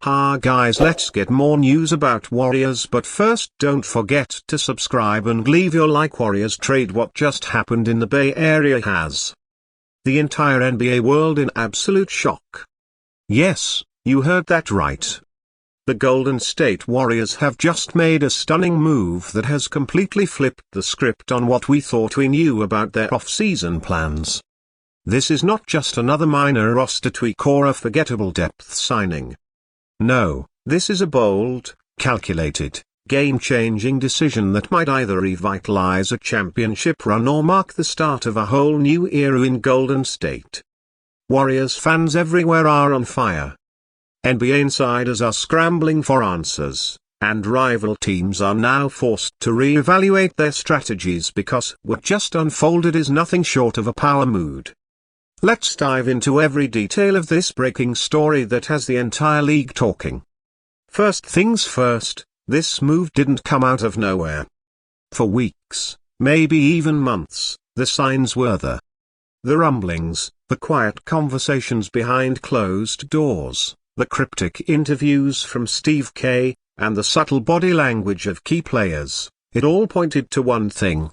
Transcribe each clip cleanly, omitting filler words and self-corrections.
Ha guys, let's get more news about Warriors, but first don't forget to subscribe and leave your like. Warriors trade. What just happened in the Bay Area has the entire NBA world in absolute shock. Yes, you heard that right. The Golden State Warriors have just made a stunning move that has completely flipped the script on what we thought we knew about their off-season plans. This is not just another minor roster tweak or a forgettable depth signing. No, this is a bold, calculated, game-changing decision that might either revitalize a championship run or mark the start of a whole new era in Golden State. Warriors fans everywhere are on fire. NBA insiders are scrambling for answers, and rival teams are now forced to re-evaluate their strategies because what just unfolded is nothing short of a power move. Let's dive into every detail of this breaking story that has the entire league talking. First things first, this move didn't come out of nowhere. For weeks, maybe even months, the signs were there. The rumblings, the quiet conversations behind closed doors, the cryptic interviews from Steve K, and the subtle body language of key players, it all pointed to one thing.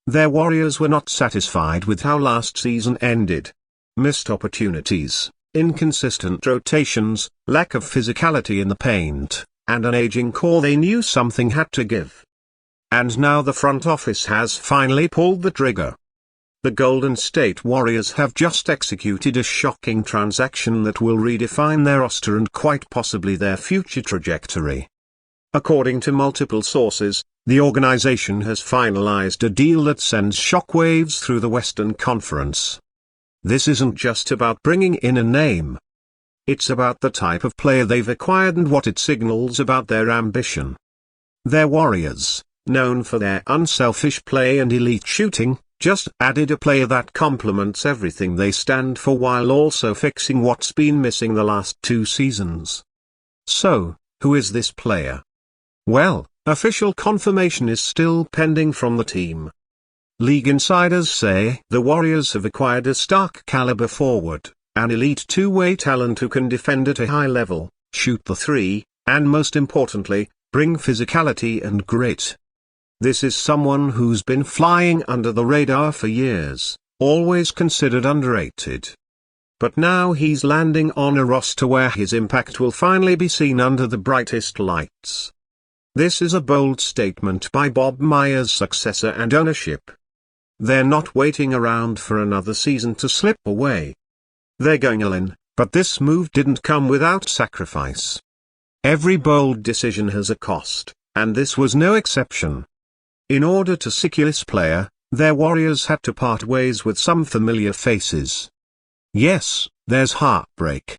Their Warriors were not satisfied with how last season ended. Missed opportunities, inconsistent rotations, lack of physicality in the paint, and an aging core. They knew something had to give. And now the front office has finally pulled the trigger. The Golden State Warriors have just executed a shocking transaction that will redefine their roster and quite possibly their future trajectory. According to multiple sources, the organization has finalized a deal that sends shockwaves through the Western Conference. This isn't just about bringing in a name. It's about the type of player they've acquired and what it signals about their ambition. Their Warriors, known for their unselfish play and elite shooting, just added a player that complements everything they stand for while also fixing what's been missing the last 2 seasons. So, who is this player? Well, official confirmation is still pending from the team. League insiders say the Warriors have acquired a stark caliber forward, an elite two-way talent who can defend at a high level, shoot the three, and most importantly, bring physicality and grit. This is someone who's been flying under the radar for years, always considered underrated. But now he's landing on a roster where his impact will finally be seen under the brightest lights. This is a bold statement by Bob Myers' successor and ownership. They're not waiting around for another season to slip away. They're going all in, but this move didn't come without sacrifice. Every bold decision has a cost, and this was no exception. In order to secure this player, their Warriors had to part ways with some familiar faces. Yes, there's heartbreak.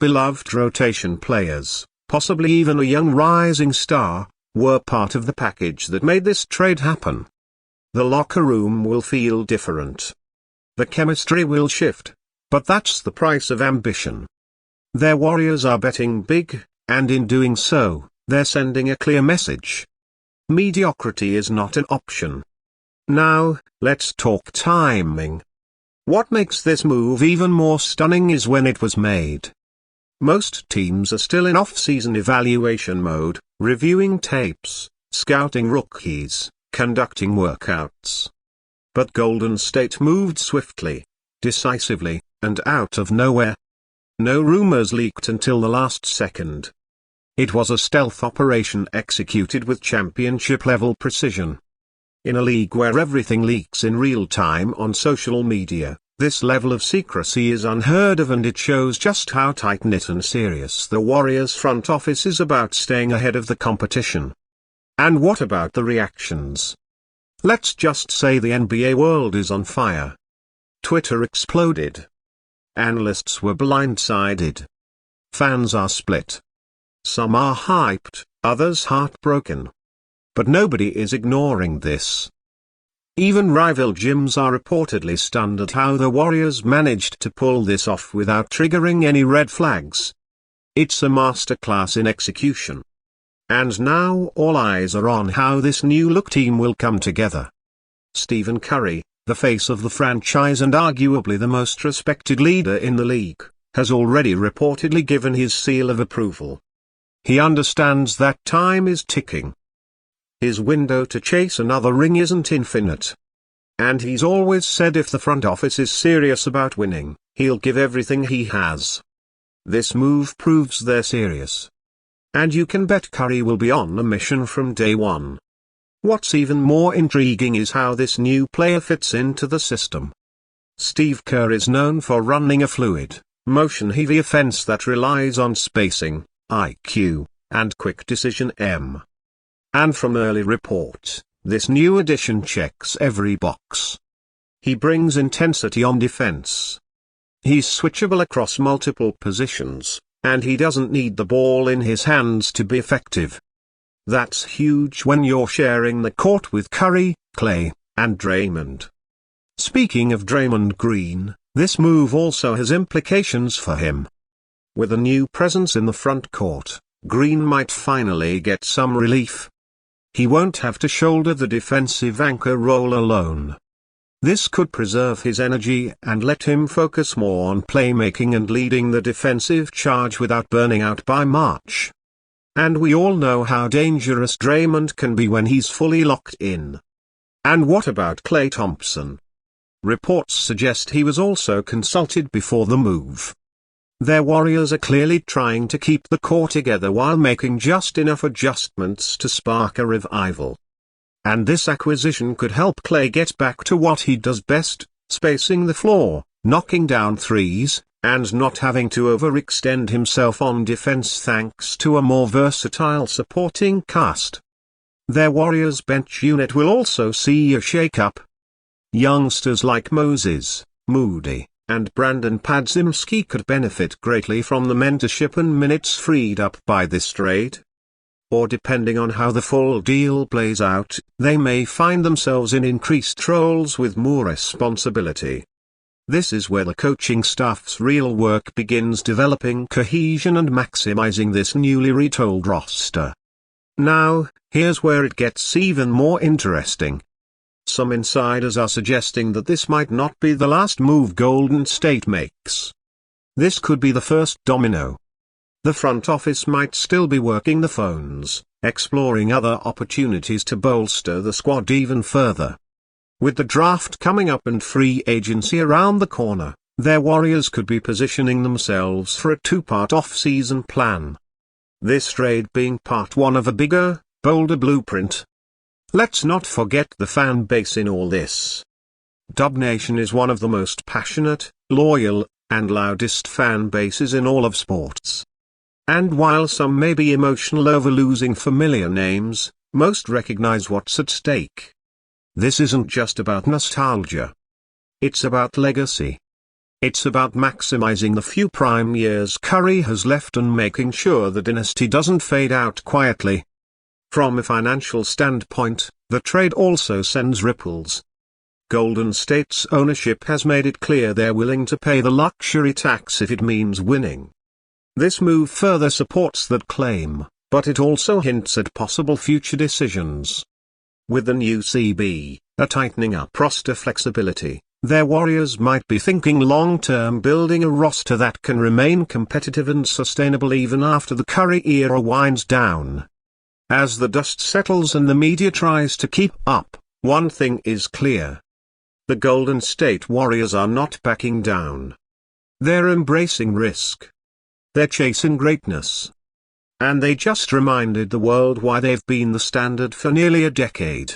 Beloved rotation players, possibly even a young rising star, were part of the package that made this trade happen. The locker room will feel different. The chemistry will shift, but that's the price of ambition. Their Warriors are betting big, and in doing so, they're sending a clear message. Mediocrity is not an option. Now, let's talk timing. What makes this move even more stunning is when it was made. Most teams are still in off-season evaluation mode, reviewing tapes, scouting rookies, conducting workouts. But Golden State moved swiftly, decisively, and out of nowhere. No rumors leaked until the last second. It was a stealth operation executed with championship-level precision. In a league where everything leaks in real time on social media, this level of secrecy is unheard of, and it shows just how tight-knit and serious the Warriors front office is about staying ahead of the competition. And what about the reactions? Let's just say the NBA world is on fire. Twitter exploded. Analysts were blindsided. Fans are split. Some are hyped, others heartbroken. But nobody is ignoring this. Even rival gyms are reportedly stunned at how the Warriors managed to pull this off without triggering any red flags. It's a masterclass in execution. And now all eyes are on how this new-look team will come together. Stephen Curry, the face of the franchise and arguably the most respected leader in the league, has already reportedly given his seal of approval. He understands that time is ticking. His window to chase another ring isn't infinite. And he's always said if the front office is serious about winning, he'll give everything he has. This move proves they're serious. And you can bet Curry will be on a mission from day one. What's even more intriguing is how this new player fits into the system. Steve Kerr is known for running a fluid, motion-heavy offense that relies on spacing, IQ, and quick decision M. And from early reports, this new addition checks every box. He brings intensity on defense. He's switchable across multiple positions, and he doesn't need the ball in his hands to be effective. That's huge when you're sharing the court with Curry, Clay, and Draymond. Speaking of Draymond Green, this move also has implications for him. With a new presence in the front court, Green might finally get some relief. He won't have to shoulder the defensive anchor role alone. This could preserve his energy and let him focus more on playmaking and leading the defensive charge without burning out by March. And we all know how dangerous Draymond can be when he's fully locked in. And what about Klay Thompson? Reports suggest he was also consulted before the move. Their Warriors are clearly trying to keep the core together while making just enough adjustments to spark a revival. And this acquisition could help Klay get back to what he does best, spacing the floor, knocking down threes, and not having to overextend himself on defense thanks to a more versatile supporting cast. Their Warriors bench unit will also see a shake-up. Youngsters like Moses, Moody, and Brandon Podziemski could benefit greatly from the mentorship and minutes freed up by this trade. Or depending on how the full deal plays out, they may find themselves in increased roles with more responsibility. This is where the coaching staff's real work begins, developing cohesion and maximizing this newly retooled roster. Now, here's where it gets even more interesting. Some insiders are suggesting that this might not be the last move Golden State makes. This could be the first domino. The front office might still be working the phones, exploring other opportunities to bolster the squad even further. With the draft coming up and free agency around the corner, their Warriors could be positioning themselves for a two-part off-season plan. This trade being part one of a bigger, bolder blueprint. Let's not forget the fan base in all this. Dub Nation is one of the most passionate, loyal, and loudest fan bases in all of sports. And while some may be emotional over losing familiar names, most recognize what's at stake. This isn't just about nostalgia. It's about legacy. It's about maximizing the few prime years Curry has left and making sure the dynasty doesn't fade out quietly. From a financial standpoint, the trade also sends ripples. Golden State's ownership has made it clear they're willing to pay the luxury tax if it means winning. This move further supports that claim, but it also hints at possible future decisions. With the new CB, a tightening up roster flexibility, their Warriors might be thinking long-term, building a roster that can remain competitive and sustainable even after the Curry era winds down. As the dust settles and the media tries to keep up, one thing is clear. The Golden State Warriors are not backing down. They're embracing risk. They're chasing greatness. And they just reminded the world why they've been the standard for nearly a decade.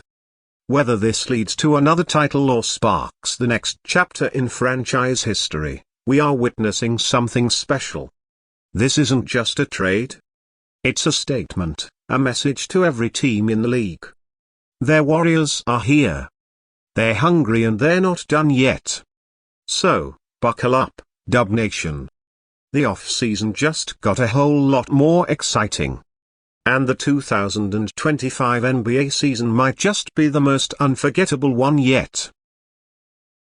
Whether this leads to another title or sparks the next chapter in franchise history, we are witnessing something special. This isn't just a trade. It's a statement, a message to every team in the league. Their Warriors are here. They're hungry and they're not done yet. So, buckle up, Dub Nation. The off-season just got a whole lot more exciting. And the 2025 NBA season might just be the most unforgettable one yet.